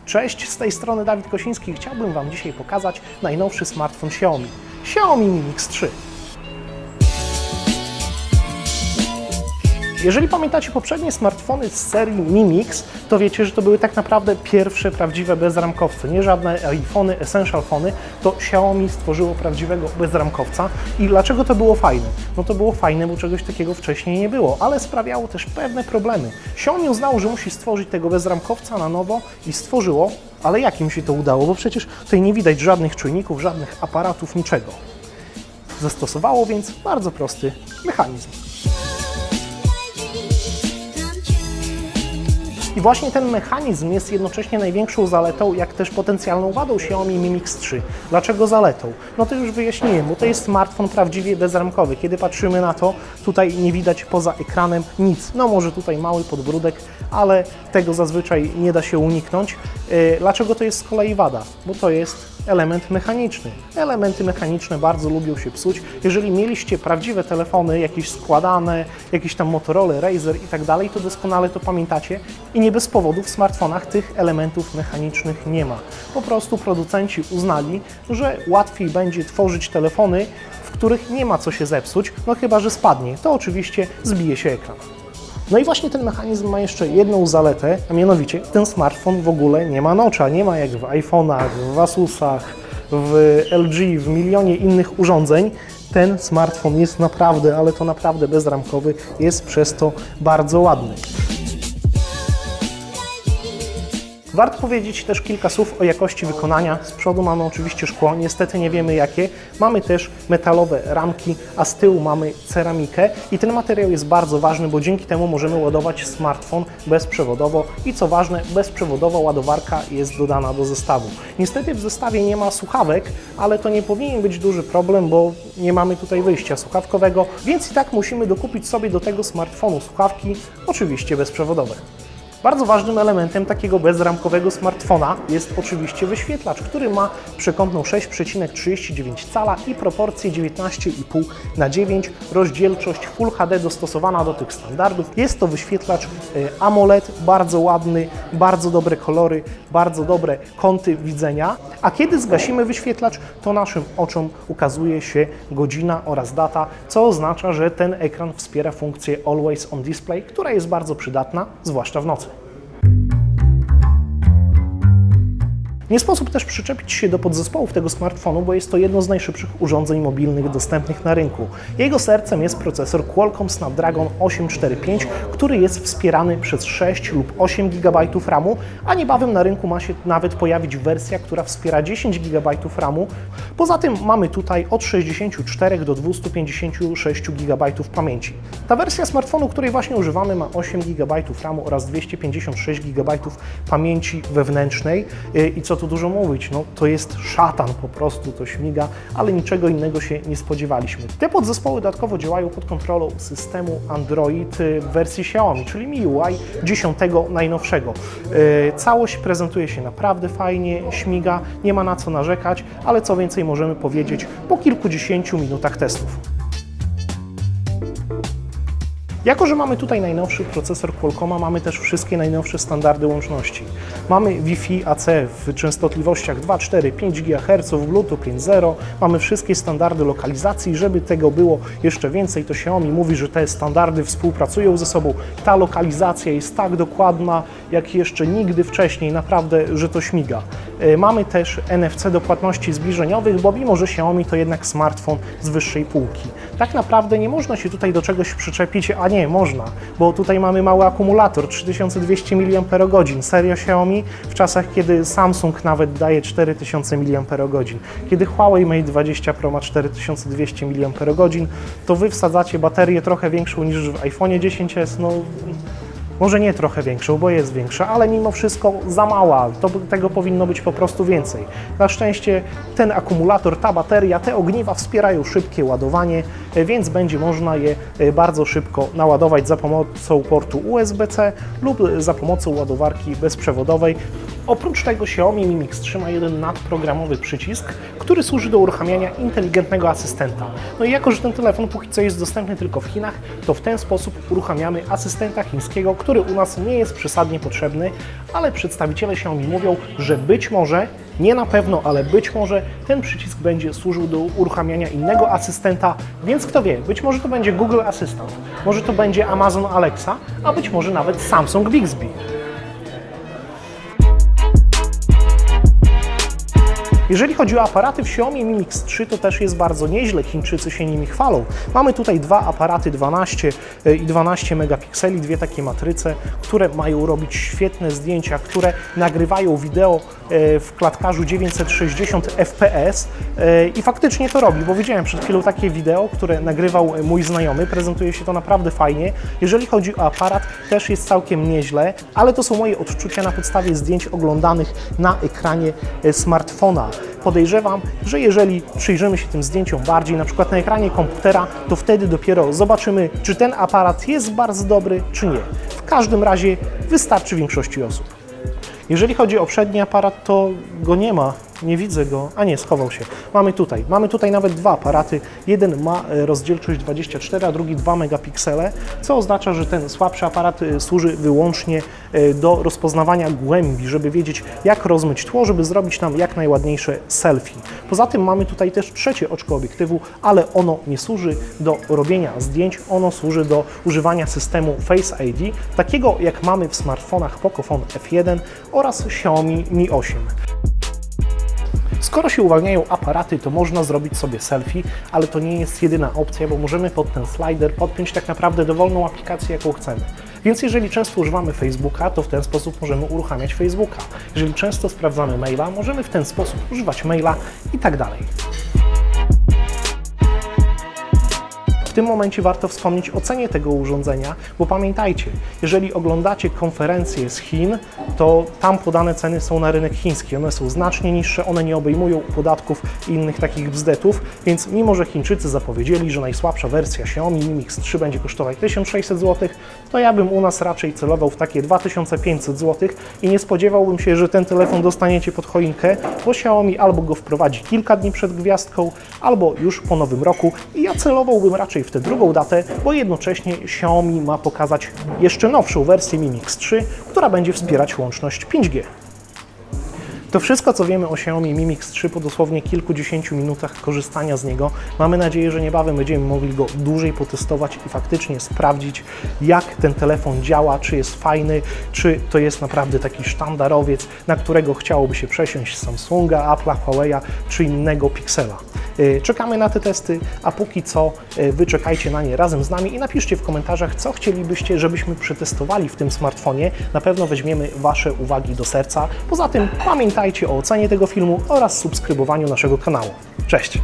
Cześć, z tej strony Dawid Kosiński. Chciałbym Wam dzisiaj pokazać najnowszy smartfon Xiaomi Mi Mix 3. Jeżeli pamiętacie poprzednie smartfony z serii Mi Mix, to wiecie, że to były tak naprawdę pierwsze prawdziwe bezramkowce. Nie żadne iPhony, Essential Phony, to Xiaomi stworzyło prawdziwego bezramkowca. I dlaczego to było fajne? No to było fajne, bo czegoś takiego wcześniej nie było, ale sprawiało też pewne problemy. Xiaomi uznało, że musi stworzyć tego bezramkowca na nowo i stworzyło, ale jak im się to udało? Bo przecież tutaj nie widać żadnych czujników, żadnych aparatów, niczego. Zastosowało więc bardzo prosty mechanizm. I właśnie ten mechanizm jest jednocześnie największą zaletą, jak też potencjalną wadą Xiaomi Mi Mix 3. Dlaczego zaletą? No to już wyjaśniłem, bo to jest smartfon prawdziwie bezramkowy. Kiedy patrzymy na to, tutaj nie widać poza ekranem nic. No może tutaj mały podbródek, ale tego zazwyczaj nie da się uniknąć. Dlaczego to jest z kolei wada? Bo to jest element mechaniczny. Elementy mechaniczne bardzo lubią się psuć. Jeżeli mieliście prawdziwe telefony, jakieś składane, jakieś tam Motorola, Razer i tak dalej, to doskonale to pamiętacie i nie bez powodu w smartfonach tych elementów mechanicznych nie ma. Po prostu producenci uznali, że łatwiej będzie tworzyć telefony, w których nie ma co się zepsuć, no chyba że spadnie. To oczywiście zbije się ekran. No i właśnie ten mechanizm ma jeszcze jedną zaletę, a mianowicie ten smartfon w ogóle nie ma notcha, nie ma jak w iPhone'ach, w Asusach, w LG, w milionie innych urządzeń. Ten smartfon jest naprawdę, ale to naprawdę bezramkowy, jest przez to bardzo ładny. Warto powiedzieć też kilka słów o jakości wykonania. Z przodu mamy oczywiście szkło, niestety nie wiemy jakie. Mamy też metalowe ramki, a z tyłu mamy ceramikę i ten materiał jest bardzo ważny, bo dzięki temu możemy ładować smartfon bezprzewodowo i co ważne, bezprzewodowa ładowarka jest dodana do zestawu. Niestety w zestawie nie ma słuchawek, ale to nie powinien być duży problem, bo nie mamy tutaj wyjścia słuchawkowego, więc i tak musimy dokupić sobie do tego smartfonu słuchawki, oczywiście bezprzewodowe. Bardzo ważnym elementem takiego bezramkowego smartfona jest oczywiście wyświetlacz, który ma przekątną 6,39 cala i proporcję 19,5:9, rozdzielczość Full HD dostosowana do tych standardów. Jest to wyświetlacz AMOLED, bardzo ładny, bardzo dobre kolory, bardzo dobre kąty widzenia, a kiedy zgasimy wyświetlacz, to naszym oczom ukazuje się godzina oraz data, co oznacza, że ten ekran wspiera funkcję Always On Display, która jest bardzo przydatna, zwłaszcza w nocy. Nie sposób też przyczepić się do podzespołów tego smartfonu, bo jest to jedno z najszybszych urządzeń mobilnych dostępnych na rynku. Jego sercem jest procesor Qualcomm Snapdragon 845, który jest wspierany przez 6 lub 8 GB RAMu, a niebawem na rynku ma się nawet pojawić wersja, która wspiera 10 GB RAMu. Poza tym mamy tutaj od 64 do 256 GB pamięci. Ta wersja smartfonu, której właśnie używamy, ma 8 GB RAMu oraz 256 GB pamięci wewnętrznej i co tu dużo mówić, no to jest szatan po prostu, to śmiga, ale niczego innego się nie spodziewaliśmy. Te podzespoły dodatkowo działają pod kontrolą systemu Android w wersji Xiaomi, czyli MIUI 10 najnowszego. Całość prezentuje się naprawdę fajnie, śmiga, nie ma na co narzekać, ale co więcej możemy powiedzieć po kilkudziesięciu minutach testów. Jako że mamy tutaj najnowszy procesor Qualcomma, mamy też wszystkie najnowsze standardy łączności. Mamy Wi-Fi AC w częstotliwościach 2, 4, 5 GHz, Bluetooth 5.0, mamy wszystkie standardy lokalizacji. Żeby tego było jeszcze więcej, to Xiaomi mówi, że te standardy współpracują ze sobą. Ta lokalizacja jest tak dokładna, jak jeszcze nigdy wcześniej, naprawdę, że to śmiga. Mamy też NFC do płatności zbliżeniowych, bo mimo że Xiaomi to jednak smartfon z wyższej półki. Tak naprawdę nie można się tutaj do czegoś przyczepić, a nie, można, bo tutaj mamy mały akumulator, 3200 mAh. Serio Xiaomi? W czasach, kiedy Samsung nawet daje 4000 mAh. Kiedy Huawei Mate 20 Pro ma 4200 mAh, to Wy wsadzacie baterię trochę większą niż w iPhone 10s, no może nie trochę większą, bo jest większa, ale mimo wszystko za mała. Tego powinno być po prostu więcej. Na szczęście ten akumulator, ta bateria, te ogniwa wspierają szybkie ładowanie, więc będzie można je bardzo szybko naładować za pomocą portu USB-C lub za pomocą ładowarki bezprzewodowej. Oprócz tego Xiaomi Mi Mix 3 ma jeden nadprogramowy przycisk, który służy do uruchamiania inteligentnego asystenta. No i jako że ten telefon póki co jest dostępny tylko w Chinach, to w ten sposób uruchamiamy asystenta chińskiego, który u nas nie jest przesadnie potrzebny, ale przedstawiciele Xiaomi mówią, że być może, nie na pewno, ale być może ten przycisk będzie służył do uruchamiania innego asystenta, więc kto wie, być może to będzie Google Assistant, może to będzie Amazon Alexa, a być może nawet Samsung Bixby. Jeżeli chodzi o aparaty w Xiaomi Mi Mix 3, to też jest bardzo nieźle, Chińczycy się nimi chwalą. Mamy tutaj dwa aparaty 12 i 12 megapikseli, dwie takie matryce, które mają robić świetne zdjęcia, które nagrywają wideo w klatkarzu 960 fps i faktycznie to robi, bo widziałem przed chwilą takie wideo, które nagrywał mój znajomy, prezentuje się to naprawdę fajnie. Jeżeli chodzi o aparat, też jest całkiem nieźle, ale to są moje odczucia na podstawie zdjęć oglądanych na ekranie smartfona. Podejrzewam, że jeżeli przyjrzymy się tym zdjęciom bardziej, na przykład na ekranie komputera, to wtedy dopiero zobaczymy, czy ten aparat jest bardzo dobry, czy nie. W każdym razie wystarczy większości osób. Jeżeli chodzi o przedni aparat, to go nie ma, nie widzę go, a nie, schował się. Mamy tutaj nawet dwa aparaty. Jeden ma rozdzielczość 24, a drugi 2 megapiksele, co oznacza, że ten słabszy aparat służy wyłącznie do rozpoznawania głębi, żeby wiedzieć, jak rozmyć tło, żeby zrobić nam jak najładniejsze selfie. Poza tym mamy tutaj też trzecie oczko obiektywu, ale ono nie służy do robienia zdjęć, ono służy do używania systemu Face ID, takiego jak mamy w smartfonach Pocophone F1 oraz Xiaomi Mi 8. Skoro się uwalniają aparaty, to można zrobić sobie selfie, ale to nie jest jedyna opcja, bo możemy pod ten slider podpiąć tak naprawdę dowolną aplikację, jaką chcemy. Więc jeżeli często używamy Facebooka, to w ten sposób możemy uruchamiać Facebooka. Jeżeli często sprawdzamy maila, możemy w ten sposób używać maila i tak dalej. W tym momencie warto wspomnieć o cenie tego urządzenia, bo pamiętajcie, jeżeli oglądacie konferencję z Chin, to tam podane ceny są na rynek chiński. One są znacznie niższe, one nie obejmują podatków i innych takich bzdetów, więc mimo, że Chińczycy zapowiedzieli, że najsłabsza wersja Xiaomi Mi Mix 3 będzie kosztować 1600 zł, to ja bym u nas raczej celował w takie 2500 zł i nie spodziewałbym się, że ten telefon dostaniecie pod choinkę, bo Xiaomi albo go wprowadzi kilka dni przed gwiazdką, albo już po nowym roku i ja celowałbym raczej w tę drugą datę, bo jednocześnie Xiaomi ma pokazać jeszcze nowszą wersję Mi Mix 3, która będzie wspierać łączność 5G. To wszystko, co wiemy o Xiaomi Mi Mix 3 po dosłownie kilkudziesięciu minutach korzystania z niego. Mamy nadzieję, że niebawem będziemy mogli go dłużej potestować i faktycznie sprawdzić, jak ten telefon działa, czy jest fajny, czy to jest naprawdę taki sztandarowiec, na którego chciałoby się przesiąść z Samsunga, Apple'a, Huawei'a czy innego Pixela. Czekamy na te testy, a póki co Wy czekajcie na nie razem z nami i napiszcie w komentarzach, co chcielibyście, żebyśmy przetestowali w tym smartfonie. Na pewno weźmiemy Wasze uwagi do serca. Poza tym pamiętajcie o ocenie tego filmu oraz subskrybowaniu naszego kanału. Cześć!